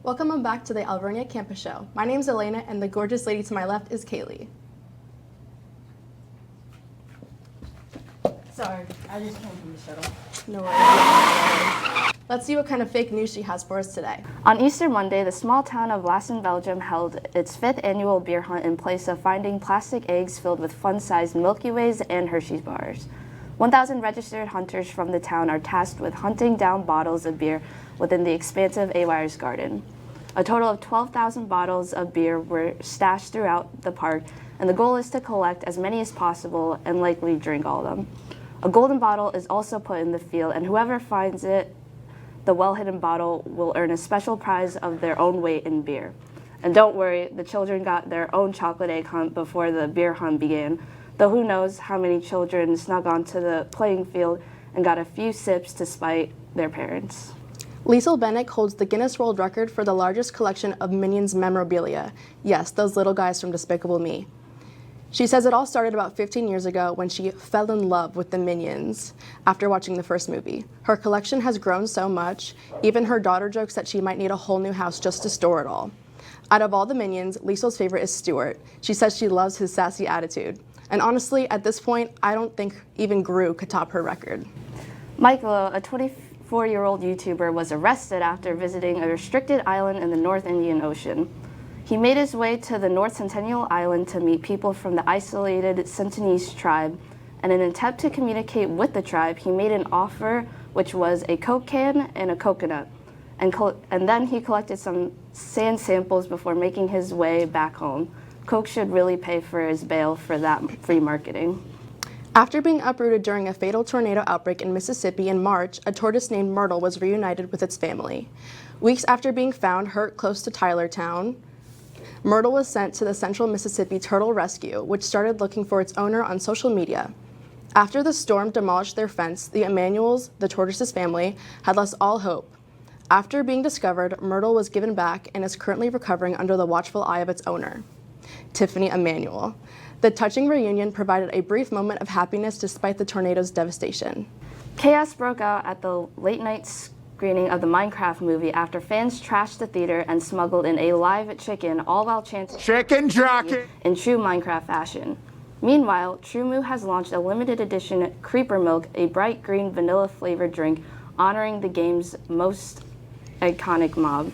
Welcome back to the Alvernia Campus Show. My name is Elena, and the gorgeous lady to my left is Kaylee. Sorry, I just came from the shuttle. No worries. Let's see what kind of fake news she has for us today. On Easter Monday, the small town of Woosoon, Belgium held its 5th annual beer hunt in place of finding plastic eggs filled with fun-sized Milky Ways and Hershey's bars. 1,000 registered hunters from the town are tasked with hunting down bottles of beer within the expansive Awires garden. A total of 12,000 bottles of beer were stashed throughout the park, and the goal is to collect as many as possible and likely drink all of them. A golden bottle is also put in the field, and whoever finds it, the well-hidden bottle, will earn a special prize of their own weight in beer. And don't worry, the children got their own chocolate egg hunt before the beer hunt began, though who knows how many children snuck onto the playing field and got a few sips to spite their parents. Liesl Bennett holds the Guinness World Record for the largest collection of Minions memorabilia. Yes, those little guys from Despicable Me. She says it all started about 15 years ago when she fell in love with the Minions after watching the first movie. Her collection has grown so much, even her daughter jokes that she might need a whole new house just to store it all. Out of all the Minions, Liesl's favorite is Stuart. She says she loves his sassy attitude. And honestly, at this point, I don't think even Gru could top her record. Michael, a 24-year-old YouTuber, was arrested after visiting a restricted island in the North Indian Ocean. He made his way to the North Sentinel Island to meet people from the isolated Sentinese tribe, and in an attempt to communicate with the tribe, he made an offer which was a Coke can and a coconut, and then he collected some sand samples before making his way back home. Coke should really pay for his bail for that free marketing. After being uprooted during a fatal tornado outbreak in Mississippi in March, a tortoise named Myrtle was reunited with its family. Weeks after being found hurt close to Tylertown, Myrtle was sent to the Central Mississippi Turtle Rescue, which started looking for its owner on social media. After the storm demolished their fence, the Emanuels, the tortoise's family, had lost all hope. After being discovered, Myrtle was given back and is currently recovering under the watchful eye of its owner, Tiffany Emanuel. The touching reunion provided a brief moment of happiness despite the tornado's devastation. Chaos broke out at the late-night screening of the Minecraft movie after fans trashed the theater and smuggled in a live chicken, all while chanting "Chicken Jockey" in true Minecraft fashion. Meanwhile, TrueMoo has launched a limited edition Creeper Milk, a bright green vanilla-flavored drink honoring the game's most iconic mob.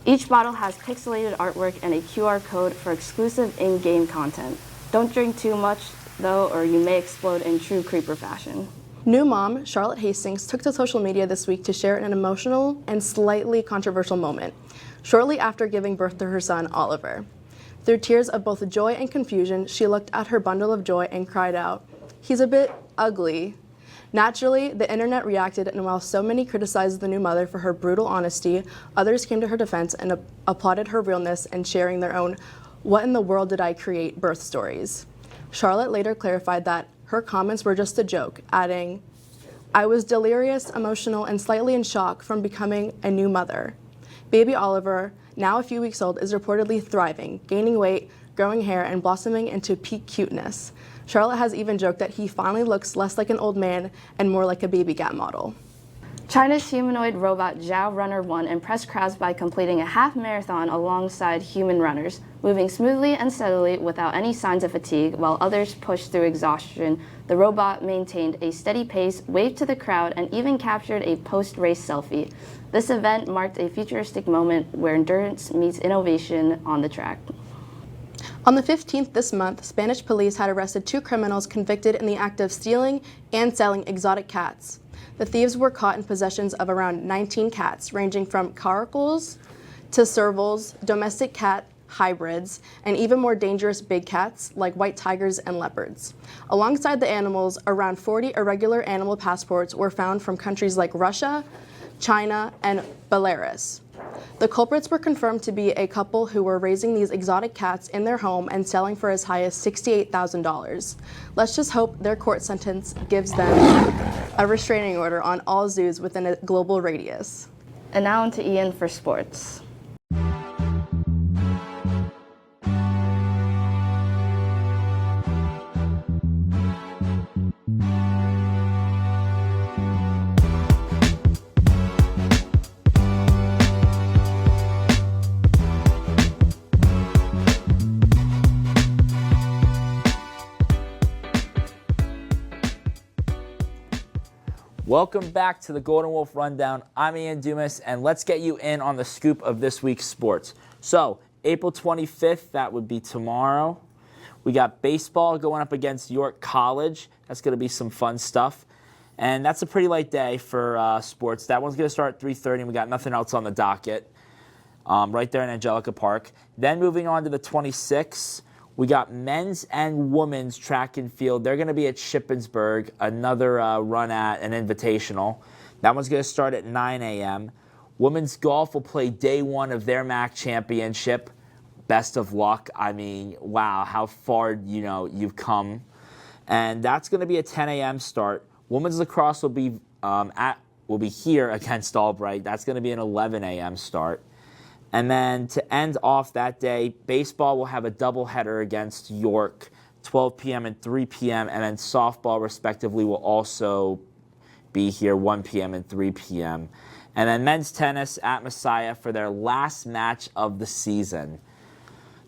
Each bottle has pixelated artwork and a QR code for exclusive in-game content. Don't drink too much, though, or you may explode in true creeper fashion. New mom, Charlotte Hastings, took to social media this week to share an emotional and slightly controversial moment, shortly after giving birth to her son, Oliver. Through tears of both joy and confusion, she looked at her bundle of joy and cried out, "He's a bit ugly." Naturally, the internet reacted, and while so many criticized the new mother for her brutal honesty, others came to her defense and applauded her realness and sharing their own "what in the world did I create" birth stories. Charlotte later clarified that her comments were just a joke, adding, "I was delirious, emotional, and slightly in shock from becoming a new mother." Baby Oliver, now a few weeks old, is reportedly thriving, gaining weight, growing hair, and blossoming into peak cuteness. Charlotte has even joked that he finally looks less like an old man and more like a baby cat model. China's humanoid robot Zhao Runner 1 impressed crowds by completing a half marathon alongside human runners, moving smoothly and steadily without any signs of fatigue. While others pushed through exhaustion, the robot maintained a steady pace, waved to the crowd, and even captured a post-race selfie. This event marked a futuristic moment where endurance meets innovation on the track. On the 15th this month, Spanish police had arrested 2 criminals convicted in the act of stealing and selling exotic cats. The thieves were caught in possession of around 19 cats, ranging from caracals to servals, domestic cat hybrids, and even more dangerous big cats like white tigers and leopards. Alongside the animals, around 40 irregular animal passports were found from countries like Russia, China, and Belarus. The culprits were confirmed to be a couple who were raising these exotic cats in their home and selling for as high as $68,000. Let's just hope their court sentence gives them a restraining order on all zoos within a global radius. And now on to Ian for sports. Welcome back to the Golden Wolf Rundown. I'm Ian Dumas, and let's get you in on the scoop of this week's sports. So, April 25th, that would be tomorrow. We got baseball going up against York College. That's going to be some fun stuff. And that's a pretty light day for sports. That one's going to start at 3:30, and we got nothing else on the docket right there in Angelica Park. Then moving on to the 26th, we got men's and women's track and field. They're going to be at Shippensburg, another run at an invitational. That one's going to start at 9 a.m. Women's golf will play day one of their MAC championship. Best of luck. I mean, wow, how far you've come. And that's going to be a 10 a.m. start. Women's lacrosse will be here against Albright. That's going to be an 11 a.m. start. And then to end off that day, baseball will have a doubleheader against York, 12 p.m. and 3 p.m., and then softball, respectively, will also be here, 1 p.m. and 3 p.m. And then men's tennis at Messiah for their last match of the season.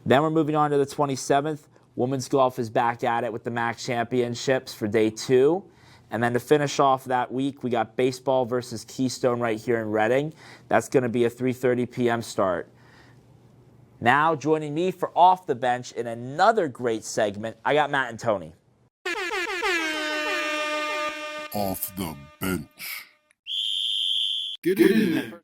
Then we're moving on to the 27th. Women's golf is back at it with the MAC championships for day 2. And then to finish off that week, we got baseball versus Keystone right here in Reading. That's going to be a 3:30 p.m. start. Now joining me for Off the Bench in another great segment, I got Matt and Tony. Off the bench. Get in there.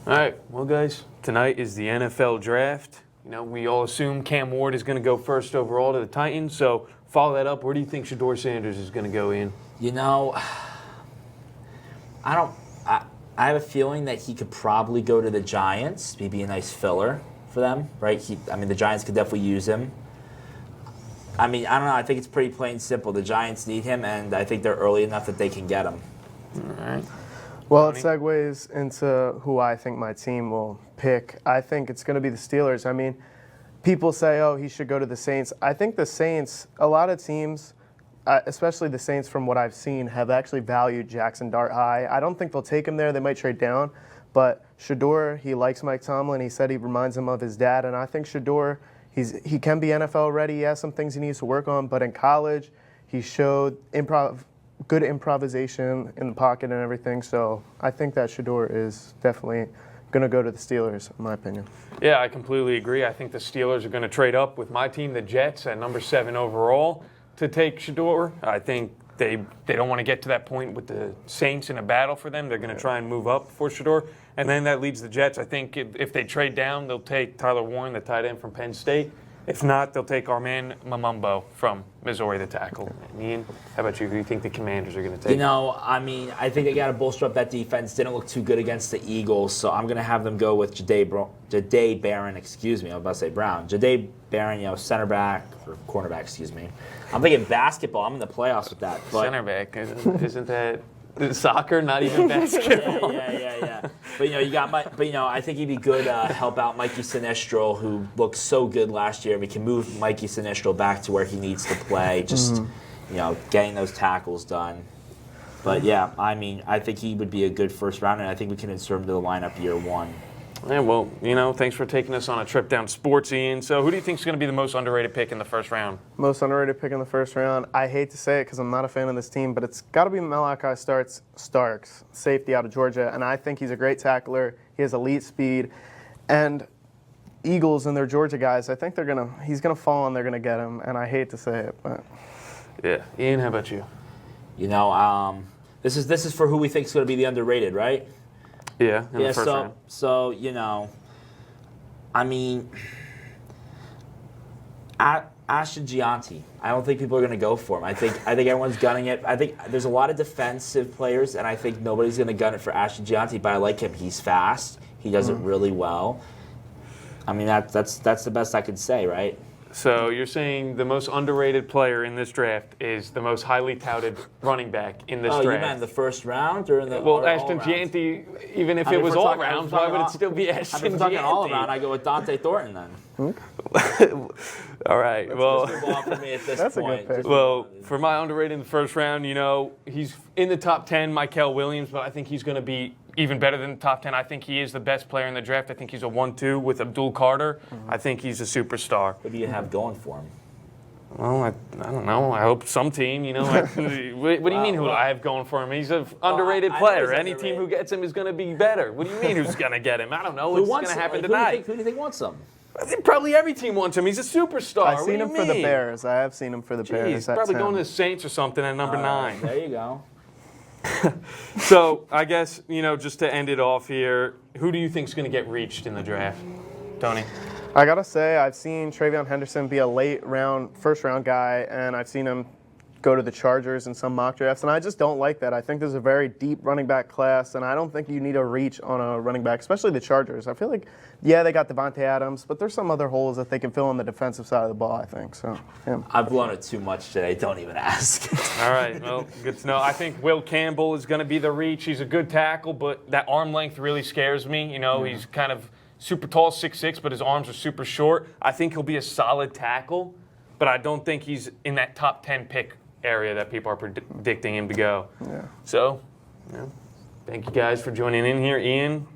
All right, well, guys, tonight is the NFL draft. We all assume Cam Ward is going to go first overall to the Titans. So follow that up. Where do you think Shedeur Sanders is going to go in? I have a feeling that he could probably go to the Giants, maybe a nice filler for them, right? The Giants could definitely use him. I don't know. I think it's pretty plain simple. The Giants need him, and I think they're early enough that they can get him. All right. Well, it segues into who I think my team will pick. I think it's going to be the Steelers. People say, oh, he should go to the Saints. I think the Saints, a lot of teams, especially the Saints from what I've seen, have actually valued Jackson Dart high. I don't think they'll take him there. They might trade down. But Shedeur, he likes Mike Tomlin. He said he reminds him of his dad. And I think Shedeur, he can be NFL ready. He has some things he needs to work on. But in college, he showed good improvisation in the pocket and everything. So I think that Shedeur is definitely going to go to the Steelers, in my opinion. Yeah, I completely agree. I think the Steelers are going to trade up with my team, the Jets, at number 7 overall to take Shedeur. I think they don't want to get to that point with the Saints in a battle for them. They're going to try and move up for Shedeur. And then that leads the Jets. I think if they trade down, they'll take Tyler Warren, the tight end from Penn State. If not, they'll take Armand Mamumbo from Missouri, the tackle. And Ian, how about you? Who do you think the Commanders are going to take? I think they got to bolster up that defense. Didn't look too good against the Eagles, so I'm going to have them go with Jahdae Barron. I was about to say Brown. Jahdae Barron, center back or cornerback. I'm thinking basketball. I'm in the playoffs with that. But center back, isn't that soccer? Not even basketball. Yeah. But I think he'd be good help out Mikey Sinistro, who looked so good last year. We can move Mikey Sinistro back to where he needs to play. Just getting those tackles done. But yeah, I think he would be a good first round, and I think we can insert him to the lineup year 1. Yeah, well, thanks for taking us on a trip down sports, Ian. So who do you think is going to be the most underrated pick in the first round? Most underrated pick in the first round, I hate to say it because I'm not a fan of this team, but it's got to be Malachi Starks, safety out of Georgia, and I think he's a great tackler. He has elite speed, and Eagles and their Georgia guys, I think he's going to fall and they're going to get him, and I hate to say it, but... Yeah. Ian, how about you? This is for who we think is going to be the underrated, right? Yeah, in the first round. So, Ashton Gianti, I don't think people are going to go for him. I think everyone's gunning it. I think there's a lot of defensive players, and I think nobody's going to gun it for Ashton Gianti, but I like him. He's fast. He does it really well. I mean, that's the best I could say, right? So you're saying the most underrated player in this draft is the most highly touted running back in this Oh, draft? you meant in the first round or in the Well, or all Ashton rounds? Gianti, even if I mean, it was if we're all talking- if rounds, we're why talking would all- it still be I Ashton mean, if we're talking all Gianti? around, I go with Dante Thornton then. All right. Well, Let's move on for me at this That's a good point. pick. Just- well, for my underrated in the first round, he's in the top 10, Michael Williams, but I think he's going to be even better than the top 10. I think he is the best player in the draft. I think he's a 1-2 with Abdul Carter. I think he's a superstar. what do you have going for him? Well, I don't know. I hope some team, what do you mean who I have going for him? He's an underrated I know player. he's Any team underrated. who gets him is going to be better. What do you mean who's going to get him? I don't know. Who It's going wants to happen him? tonight. Who do you think wants him? I think probably every team wants him. He's a superstar. I've What seen do him you for the mean? Bears. I have seen him for the Bears. He's That's probably him. going to the Saints or something at number 9. There you go. So I guess, just to end it off here, who do you think is going to get reached in the draft? Tony? I gotta say, I've seen Travion Henderson be a first round guy, and I've seen him go to the Chargers in some mock drafts, and I just don't like that. I think there's a very deep running back class, and I don't think you need a reach on a running back, especially the Chargers. I feel like, yeah, they got Devontae Adams, but there's some other holes that they can fill on the defensive side of the ball, I think. So, him. I've blown it too much today. Don't even ask. All right, well, good to know. I think Will Campbell is going to be the reach. He's a good tackle, but that arm length really scares me. He's kind of super tall, 6'6", but his arms are super short. I think he'll be a solid tackle, but I don't think he's in that top 10 pick area that people are predicting him to go. Yeah. So, thank you guys for joining in here. Ian,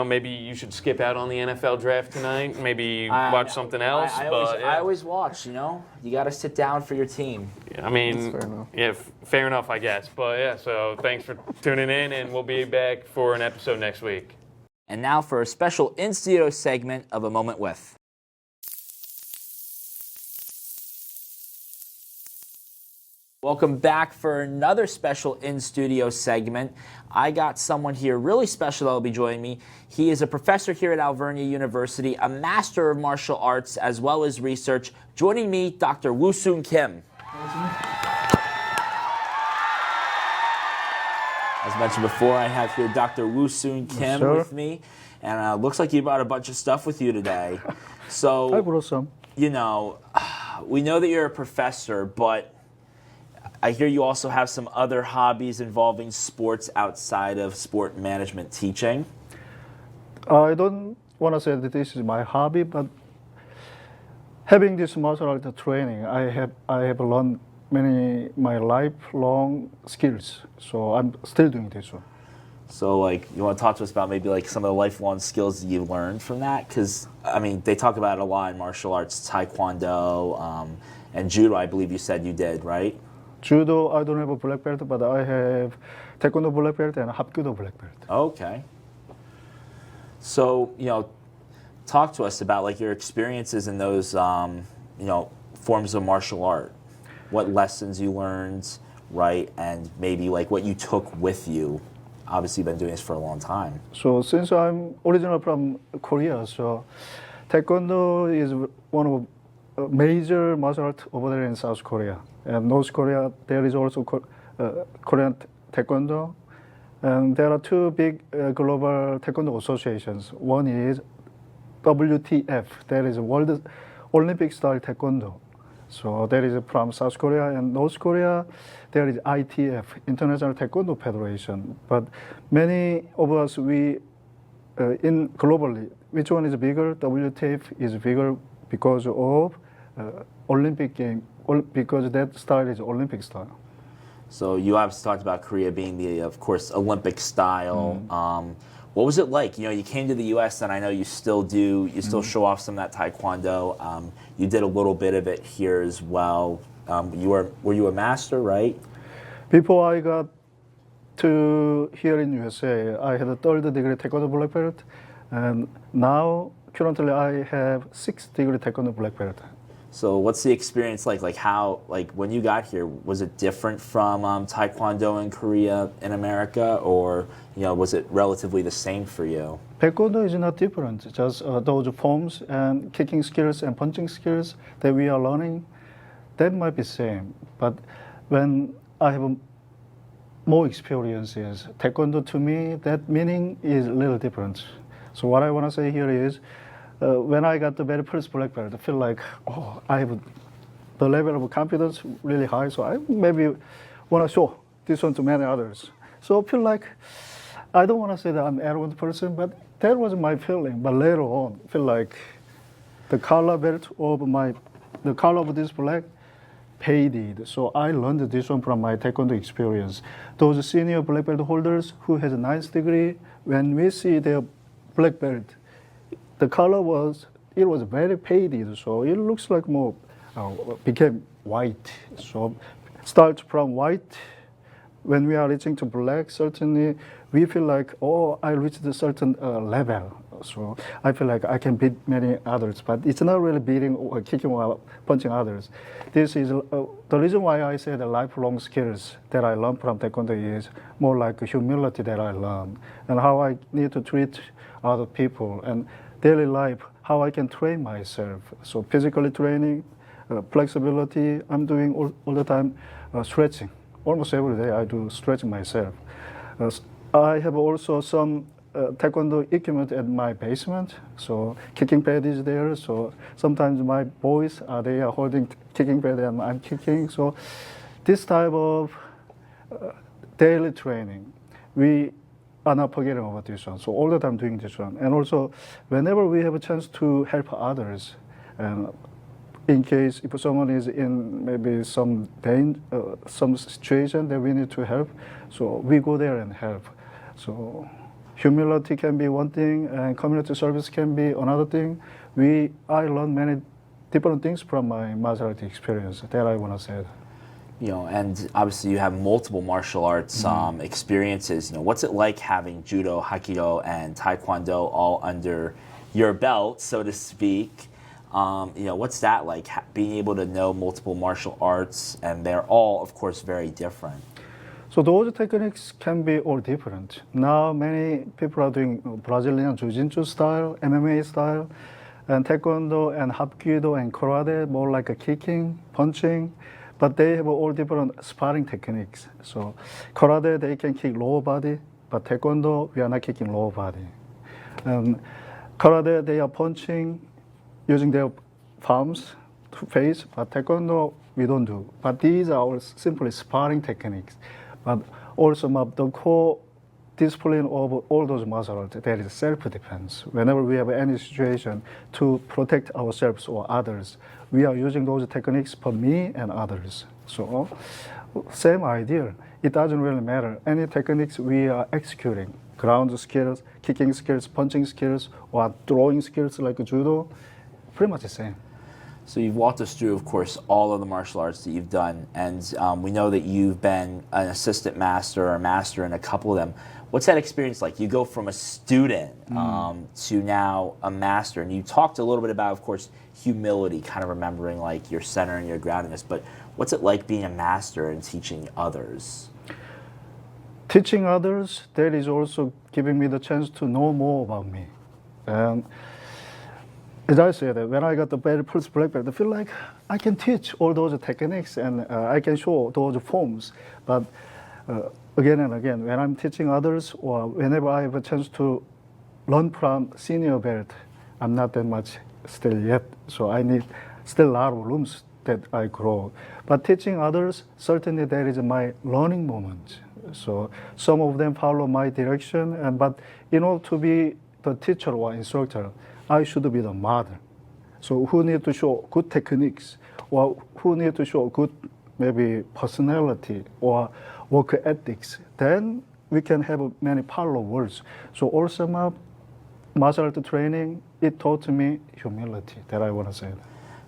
maybe you should skip out on the NFL draft tonight. Maybe watch something else. I always watch, You got to sit down for your team. I mean, That's fair enough. yeah, fair enough, I guess. But yeah, so thanks for tuning in, and we'll be back for an episode next week. And now for a special in-studio segment of A Moment With. Welcome back for another special in-studio segment. I got someone here really special that will be joining me. He is a professor here at Alvernia University, a master of martial arts as well as research. Joining me, Dr. Woosoon Kim. As mentioned before, I have here Dr. Woosoon Kim Sure. with me. And looks like you brought a bunch of stuff with you today. So, I brought some. we know that you're a professor, but I hear you also have some other hobbies involving sports outside of sport management teaching. I don't want to say that this is my hobby, but having this martial art training, I have learned my lifelong skills. So I'm still doing this one. So, you want to talk to us about maybe some of the lifelong skills that you learned from that? Because, they talk about it a lot in martial arts, taekwondo, and judo, I believe you said you did, right? Judo, I don't have a black belt, but I have taekwondo black belt and hapkido black belt. Okay. So, talk to us about your experiences in those, forms of martial art. What lessons you learned, right? And maybe what you took with you. Obviously, you've been doing this for a long time. So since I'm original from Korea, so taekwondo is one of major martial art over there in South Korea. And North Korea, there is also Korean taekwondo. And there are two big global taekwondo associations. One is WTF, that is World Olympic Style Taekwondo. So that is from South Korea, and North Korea, there is ITF, International Taekwondo Federation. But many of us, in globally, which one is bigger? WTF is bigger because of Olympic game, because that style is Olympic style. So you obviously talked about Korea being the, of course, Olympic style. What was it like? You came to the U.S. and I know you still do. You still show off some of that taekwondo. You did a little bit of it here as well. Were you a master, right? Before I got to here in USA, I had a third degree taekwondo black belt, and now currently I have 6th degree taekwondo black belt. So what's the experience like? When you got here, was it different from taekwondo in Korea in America, or was it relatively the same for you? Taekwondo is not different, just those forms and kicking skills and punching skills that we are learning, that might be same. But when I have more experiences, Taekwondo to me, that meaning is a little different. So what I want to say here is, when I got the very first black belt, I feel like, oh, I have the level of confidence really high, so I maybe want to show this one to many others. So I feel like, I don't want to say that I'm an arrogant person, but that was my feeling. But later on, I feel like the color of this black faded. So I learned this one from my taekwondo experience. Those senior black belt holders who has a 9th degree, when we see their black belt, the color was very faded. So it looks like more became white. So start from white. When we are reaching to black, certainly we feel like, oh, I reached a certain level. So I feel like I can beat many others, but it's not really beating or kicking or punching others. This is the reason why I say the lifelong skills that I learned from taekwondo is more like humility that I learned, and how I need to treat other people, and daily life, how I can train myself. So physically training, flexibility, I'm doing all the time stretching. Almost every day I do stretching myself. I have also some taekwondo equipment at my basement. So kicking pad is there. So sometimes my boys they are holding kicking pad and I'm kicking. So this type of daily training, we are not forgetting about this one. So all the time doing this one. And also whenever we have a chance to help others, and in case if someone is in maybe some pain, some situation that we need to help, so we go there and help. So humility can be one thing, and community service can be another thing. I learned many different things from my martial arts experience that I want to say. You know, and obviously you have multiple martial arts experiences. You know, what's it like having judo, hapkido, and taekwondo all under your belt, so to speak? You know, what's that like, being able to know multiple martial arts, and they're all, of course, very different? So those techniques can be all different. Now many people are doing Brazilian Jiu-Jitsu style, MMA style, and Taekwondo and Hapkido and Karate, more like a kicking, punching, but they have all different sparring techniques. So Karate, they can kick lower body, but Taekwondo, we are not kicking lower body. Karate, they are punching using their palms to face, but Taekwondo, we don't do. But these are all simply sparring techniques. But also the core discipline of all those martial arts, that is self-defense. Whenever we have any situation to protect ourselves or others, we are using those techniques for me and others. So same idea. It doesn't really matter. Any techniques we are executing, ground skills, kicking skills, punching skills, or throwing skills like judo, pretty much the same. So you've walked us through, of course, all of the martial arts that you've done, and we know that you've been an assistant master or a master in a couple of them. What's that experience like? You go from a student to now a master, and you talked a little bit about, of course, humility, kind of remembering like your center and your groundedness, but what's it like being a master and teaching others? Teaching others, that is also giving me the chance to know more about me. And as I said, when I got the very first black belt, I feel like I can teach all those techniques and I can show those forms. But again and again, when I'm teaching others or whenever I have a chance to learn from senior belt, I'm not that much still yet. So I need still a lot of rooms that I grow. But teaching others, certainly that is my learning moment. So some of them follow my direction, but in order to be the teacher or instructor, I should be the model. So who need to show good techniques, or who need to show good maybe personality or work ethics, then we can have many followers. So also my martial art training, it taught me humility, that I want to say.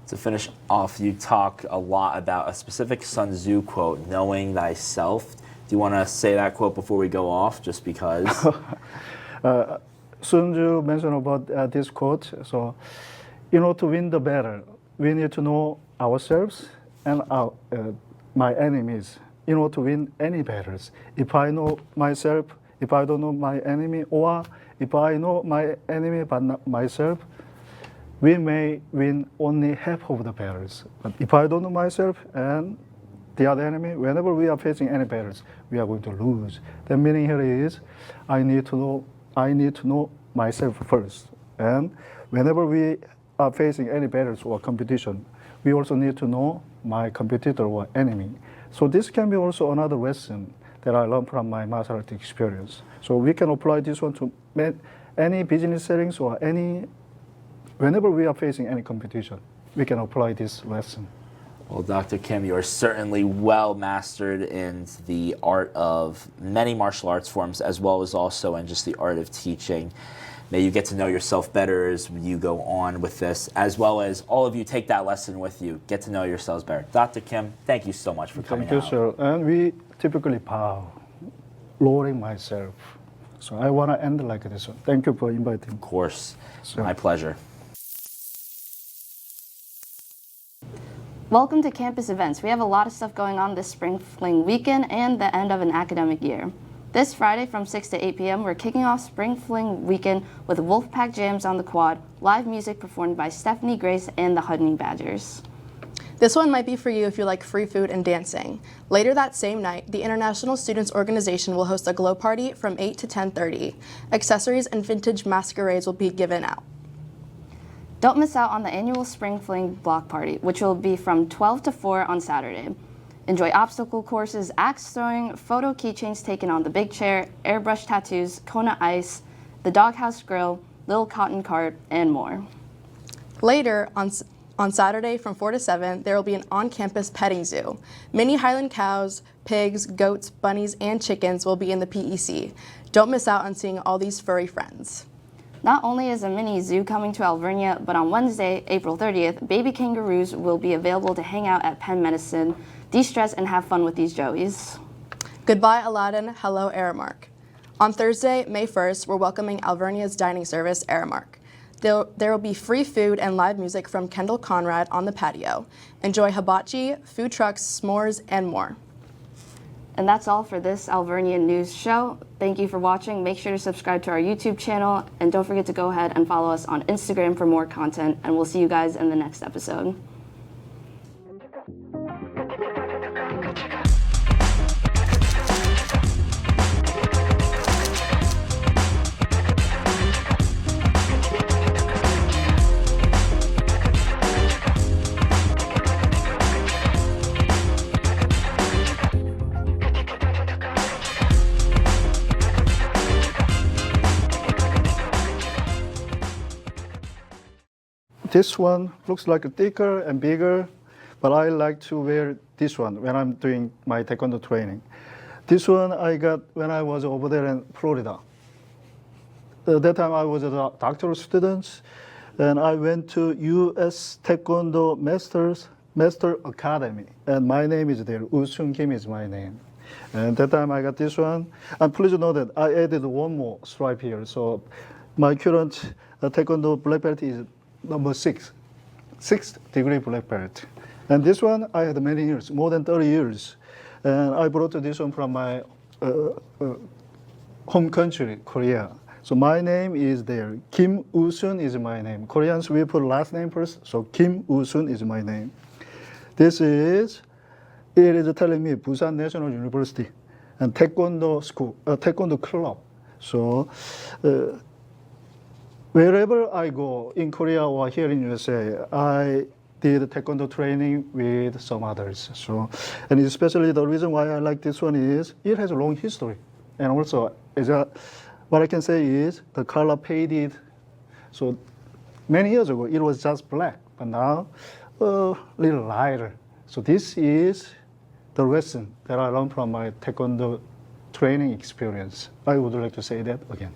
To finish off, you talk a lot about a specific Sun Tzu quote, knowing thyself. Do you want to say that quote before we go off, just because? Sun Tzu mentioned about this quote. So, in order to win the battle, we need to know ourselves and my enemies in order to win any battles. If I know myself, if I don't know my enemy, or if I know my enemy but not myself, we may win only half of the battles. But if I don't know myself and the other enemy, whenever we are facing any battles, we are going to lose. The meaning here is, I need to know myself first. And whenever we are facing any battles or competition, we also need to know my competitor or enemy. So this can be also another lesson that I learned from my martial art experience. So we can apply this one to any business settings or whenever we are facing any competition, we can apply this lesson. Well, Dr. Kim, you are certainly well mastered in the art of many martial arts forms, as well as also in just the art of teaching. May you get to know yourself better as you go on with this, as well as all of you take that lesson with you. Get to know yourselves better. Dr. Kim, thank you so much for coming out. Thank you, sir. And we typically bow, lowering myself. So I want to end like this one. Thank you for inviting. Of course. Sure. My pleasure. Welcome to campus events. We have a lot of stuff going on this Spring Fling weekend and the end of an academic year. This Friday from 6 to 8 p.m., we're kicking off Spring Fling weekend with Wolfpack Jams on the Quad, live music performed by Stephanie Grace and the Honey Badgers. This one might be for you if you like free food and dancing. Later that same night, the International Students Organization will host a glow party from 8 to 10:30. Accessories and vintage masquerades will be given out. Don't miss out on the annual Spring Fling block party, which will be from 12 to 4 on Saturday. Enjoy obstacle courses, axe throwing, photo keychains taken on the big chair, airbrush tattoos, Kona ice, the doghouse grill, little cotton cart, and more. Later on Saturday from 4 to 7, there will be an on-campus petting zoo. Mini Highland cows, pigs, goats, bunnies, and chickens will be in the PEC. Don't miss out on seeing all these furry friends. Not only is a mini zoo coming to Alvernia, but on Wednesday, April 30th, baby kangaroos will be available to hang out at Penn Medicine, de-stress, and have fun with these joeys. Goodbye, Aladdin. Hello, Aramark. On Thursday, May 1st, we're welcoming Alvernia's dining service, Aramark. There will be free food and live music from Kendall Conrad on the patio. Enjoy hibachi, food trucks, s'mores, and more. And that's all for this Alvernia News show. Thank you for watching. Make sure to subscribe to our YouTube channel, and don't forget to go ahead and follow us on Instagram for more content, and we'll see you guys in the next episode. This one looks like thicker and bigger, but I like to wear this one when I'm doing my taekwondo training. This one I got when I was over there in Florida. At that time I was a doctoral student, and I went to U.S. Taekwondo Master Academy, and my name is there. Woosoon Kim is my name. And that time I got this one. And please know that I added one more stripe here. So my current Taekwondo black belt is number 6, 6th degree black belt. And this one I had many years, more than 30 years. And I brought this one from my home country, Korea. So my name is there. Kim Woosoon is my name. Koreans, we put last name first. So Kim Woosoon is my name. It is telling me Busan National University and Taekwondo school, Taekwondo club. So wherever I go in Korea or here in USA, I did Taekwondo training with some others. So, and especially the reason why I like this one is it has a long history. And also, what I can say is the color faded. So many years ago, it was just black, but now a little lighter. So this is the lesson that I learned from my Taekwondo training experience. I would like to say that again.